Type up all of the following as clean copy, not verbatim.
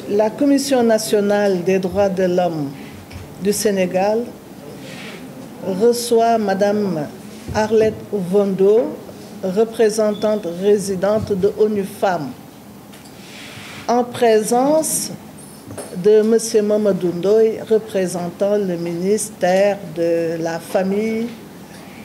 la Commission nationale des droits de l'homme du Sénégal reçoit Madame Arlette Vondo, représentante résidente de ONU Femmes, en présence de M. Mamadou Ndoye, représentant le ministère de la Famille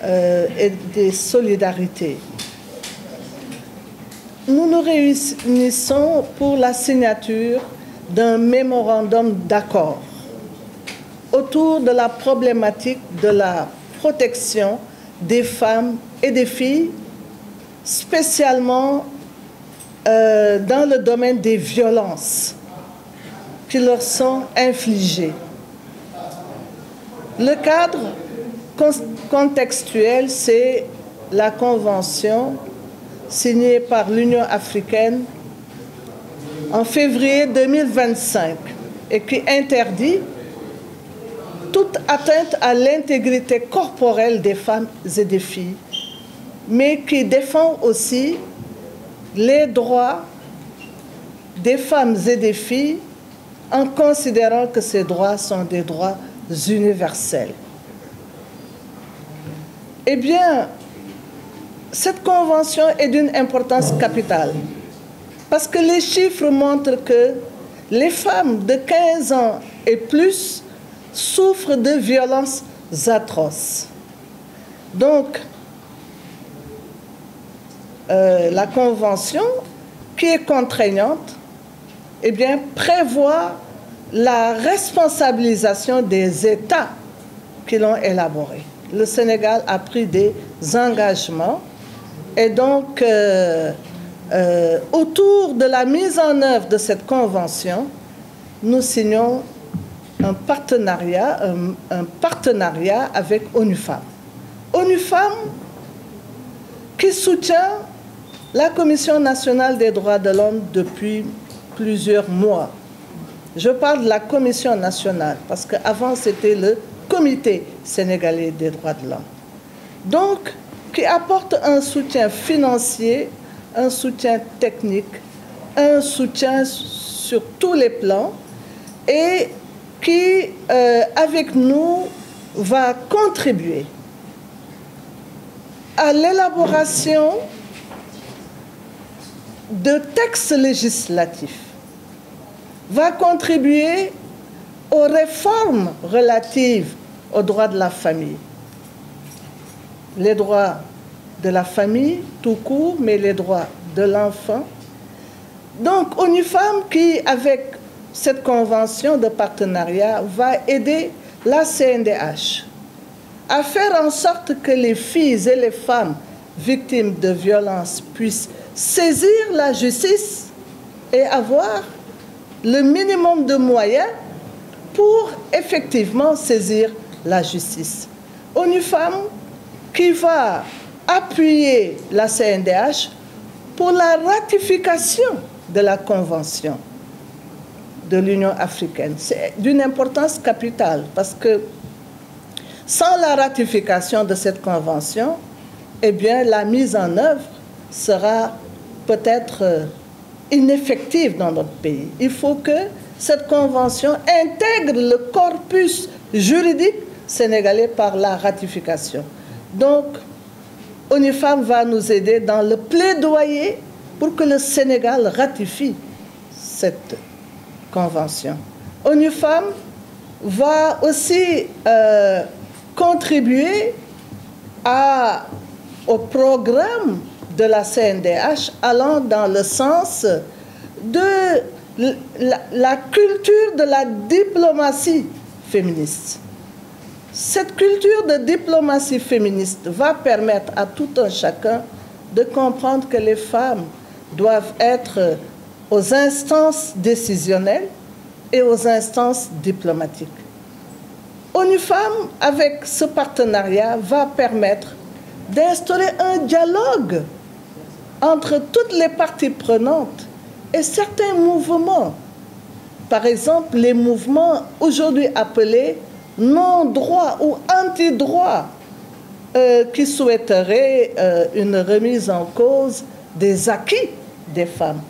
et des Solidarités. Nous nous réunissons pour la signature d'un mémorandum d'accord autour de la problématique de la protection des femmes et des filles, spécialement dans le domaine des violences qui leur sont infligées. Le cadre contextuel, c'est la Convention signée par l'Union africaine en février 2025 et qui interdit toute atteinte à l'intégrité corporelle des femmes et des filles, mais qui défend aussi les droits des femmes et des filles en considérant que ces droits sont des droits universels. Eh bien, cette convention est d'une importance capitale parce que les chiffres montrent que les femmes de 15 ans et plus souffrent de violences atroces. Donc, la convention, qui est contraignante, eh bien, prévoit la responsabilisation des États qui l'ont élaborée. Le Sénégal a pris des engagements et donc, autour de la mise en œuvre de cette convention, nous signons un partenariat avec ONU Femmes. ONU Femmes qui soutient la Commission nationale des droits de l'homme depuis plusieurs mois. Je parle de la Commission nationale parce qu'avant c'était le Comité sénégalais des droits de l'homme. Donc, qui apporte un soutien financier, un soutien technique, un soutien sur tous les plans et qui, avec nous, va contribuer à l'élaboration de textes législatifs, va contribuer aux réformes relatives aux droits de la famille. Les droits de la famille tout court, mais les droits de l'enfant. Donc, ONU Femmes qui, avec cette convention de partenariat, va aider la CNDH à faire en sorte que les filles et les femmes victimes de violences puissent saisir la justice et avoir le minimum de moyens pour effectivement saisir la justice. ONU Femmes qui va appuyer la CNDH pour la ratification de la Convention de l'Union africaine. C'est d'une importance capitale parce que sans la ratification de cette Convention, eh bien, la mise en œuvre sera peut-être ineffective dans notre pays. Il faut que cette Convention intègre le corpus juridique sénégalais par la ratification. Donc, ONU Femmes va nous aider dans le plaidoyer pour que le Sénégal ratifie cette convention. ONU Femmes va aussi contribuer au programme de la CNDH allant dans le sens de la culture de la diplomatie féministe. Cette culture de diplomatie féministe va permettre à tout un chacun de comprendre que les femmes doivent être aux instances décisionnelles et aux instances diplomatiques. ONU Femmes, avec ce partenariat, va permettre d'instaurer un dialogue entre toutes les parties prenantes et certains mouvements. Par exemple, les mouvements aujourd'hui appelés non-droit ou anti-droit qui souhaiteraient une remise en cause des acquis des femmes,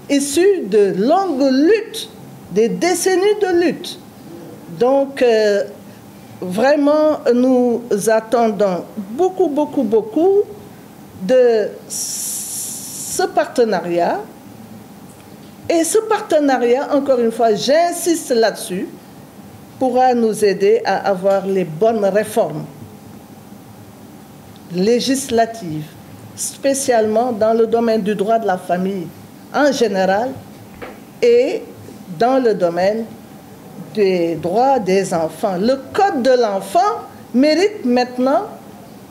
issus de longues luttes des décennies de lutte. Donc, vraiment, nous attendons beaucoup, beaucoup, beaucoup de ce partenariat. Et ce partenariat, encore une fois, j'insiste là-dessus, pourra nous aider à avoir les bonnes réformes législatives, spécialement dans le domaine du droit de la famille en général et dans le domaine des droits des enfants. Le Code de l'enfant mérite maintenant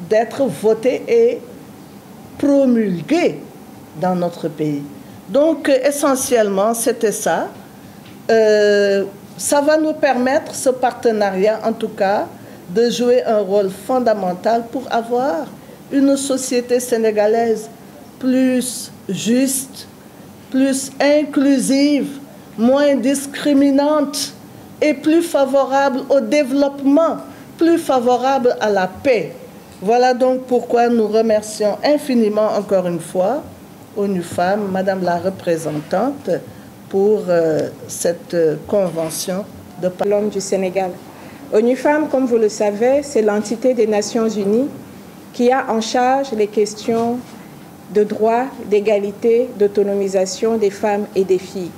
d'être voté et promulgué dans notre pays. Donc, essentiellement, c'était ça. Ça va nous permettre, ce partenariat en tout cas, de jouer un rôle fondamental pour avoir une société sénégalaise plus juste, plus inclusive, moins discriminante et plus favorable au développement, plus favorable à la paix. Voilà donc pourquoi nous remercions infiniment encore une fois ONU Femmes, Madame la représentante, pour cette convention de l'homme du Sénégal. ONU Femmes, comme vous le savez, c'est l'entité des Nations Unies qui a en charge les questions de droit, d'égalité, d'autonomisation des femmes et des filles.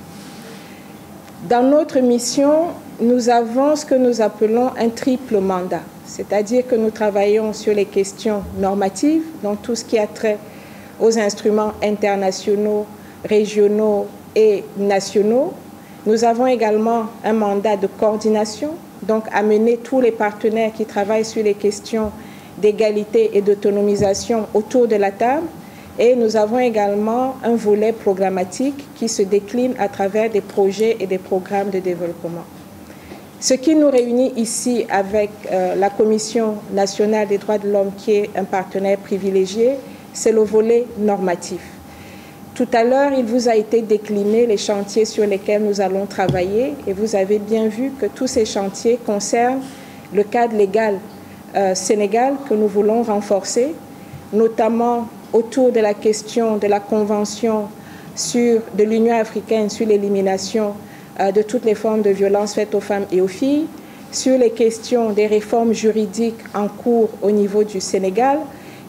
Dans notre mission, nous avons ce que nous appelons un triple mandat, c'est-à-dire que nous travaillons sur les questions normatives, donc tout ce qui a trait aux instruments internationaux, régionaux et nationaux. Nous avons également un mandat de coordination, donc amener tous les partenaires qui travaillent sur les questions d'égalité et d'autonomisation autour de la table. Et nous avons également un volet programmatique qui se décline à travers des projets et des programmes de développement. Ce qui nous réunit ici avec la Commission nationale des droits de l'homme, qui est un partenaire privilégié, c'est le volet normatif. Tout à l'heure, il vous a été décliné les chantiers sur lesquels nous allons travailler et vous avez bien vu que tous ces chantiers concernent le cadre légal Sénégal que nous voulons renforcer, notamment autour de la question de la Convention de l'Union africaine sur l'élimination de toutes les formes de violence faites aux femmes et aux filles, sur les questions des réformes juridiques en cours au niveau du Sénégal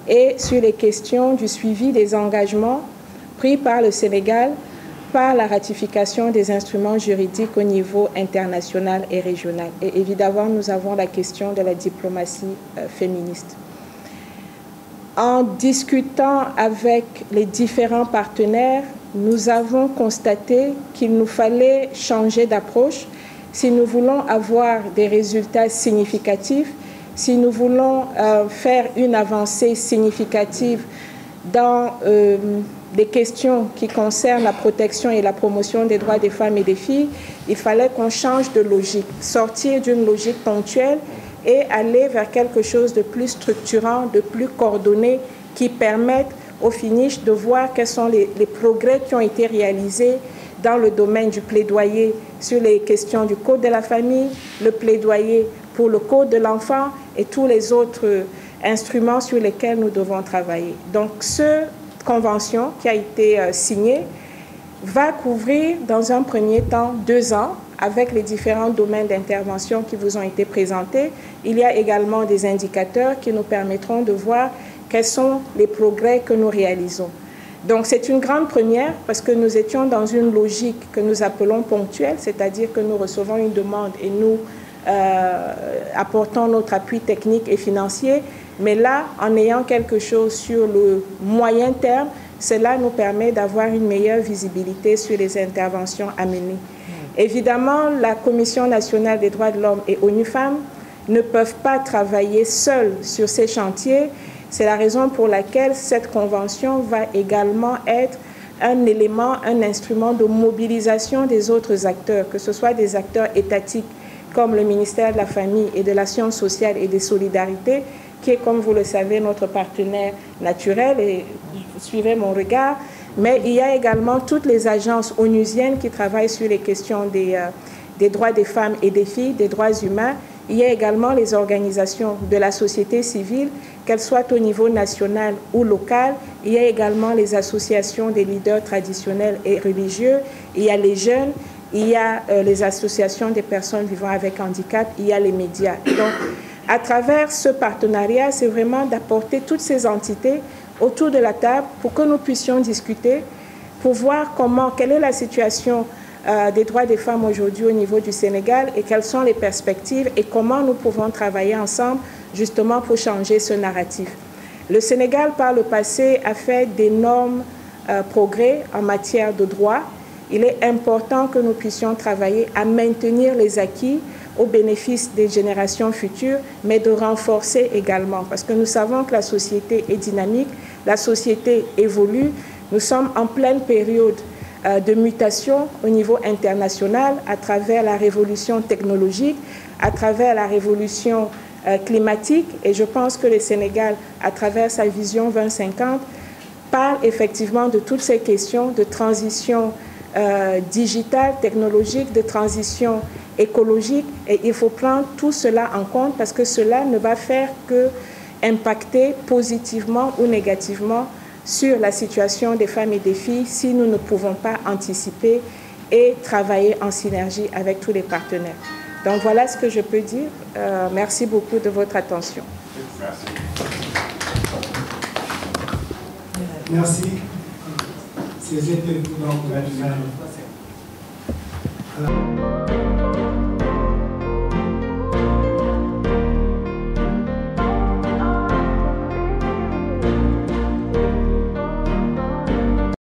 et sur les questions du suivi des engagements pris par le Sénégal par la ratification des instruments juridiques au niveau international et régional. Et évidemment, nous avons la question de la diplomatie féministe. En discutant avec les différents partenaires, nous avons constaté qu'il nous fallait changer d'approche si nous voulons avoir des résultats significatifs, si nous voulons faire une avancée significative dans des questions qui concernent la protection et la promotion des droits des femmes et des filles, il fallait qu'on change de logique, sortir d'une logique ponctuelle et aller vers quelque chose de plus structurant, de plus coordonné, qui permette au finish de voir quels sont les progrès qui ont été réalisés dans le domaine du plaidoyer sur les questions du Code de la famille, le plaidoyer pour le Code de l'enfant et tous les autres instruments sur lesquels nous devons travailler. Donc, cette convention qui a été signée va couvrir dans un premier temps 2 ans avec les différents domaines d'intervention qui vous ont été présentés. Il y a également des indicateurs qui nous permettront de voir quels sont les progrès que nous réalisons. Donc c'est une grande première parce que nous étions dans une logique que nous appelons ponctuelle, c'est-à-dire que nous recevons une demande et nous apportons notre appui technique et financier. Mais là, en ayant quelque chose sur le moyen terme, cela nous permet d'avoir une meilleure visibilité sur les interventions à mener. Évidemment, la Commission nationale des droits de l'homme et ONU Femmes ne peuvent pas travailler seules sur ces chantiers. C'est la raison pour laquelle cette convention va également être un élément, un instrument de mobilisation des autres acteurs, que ce soit des acteurs étatiques comme le ministère de la Famille et de l'Action sociale et des solidarités, qui est, comme vous le savez, notre partenaire naturel, et suivez mon regard. Mais il y a également toutes les agences onusiennes qui travaillent sur les questions des droits des femmes et des filles, des droits humains. Il y a également les organisations de la société civile, qu'elles soient au niveau national ou local. Il y a également les associations des leaders traditionnels et religieux. Il y a les jeunes. il y a les associations des personnes vivant avec handicap, il y a les médias. Donc, à travers ce partenariat, c'est vraiment d'apporter toutes ces entités autour de la table pour que nous puissions discuter, pour voir quelle est la situation des droits des femmes aujourd'hui au niveau du Sénégal et quelles sont les perspectives et comment nous pouvons travailler ensemble justement pour changer ce narratif. Le Sénégal, par le passé, a fait d'énormes progrès en matière de droits. Il est important que nous puissions travailler à maintenir les acquis au bénéfice des générations futures, mais de renforcer également, parce que nous savons que la société est dynamique, la société évolue, nous sommes en pleine période de mutation au niveau international à travers la révolution technologique, à travers la révolution climatique, et je pense que le Sénégal, à travers sa vision 2050, parle effectivement de toutes ces questions de transition digitale, technologique, de transition écologique, et il faut prendre tout cela en compte parce que cela ne va faire que impacter positivement ou négativement sur la situation des femmes et des filles si nous ne pouvons pas anticiper et travailler en synergie avec tous les partenaires. Donc voilà ce que je peux dire. Merci beaucoup de votre attention. Merci. C'était donc la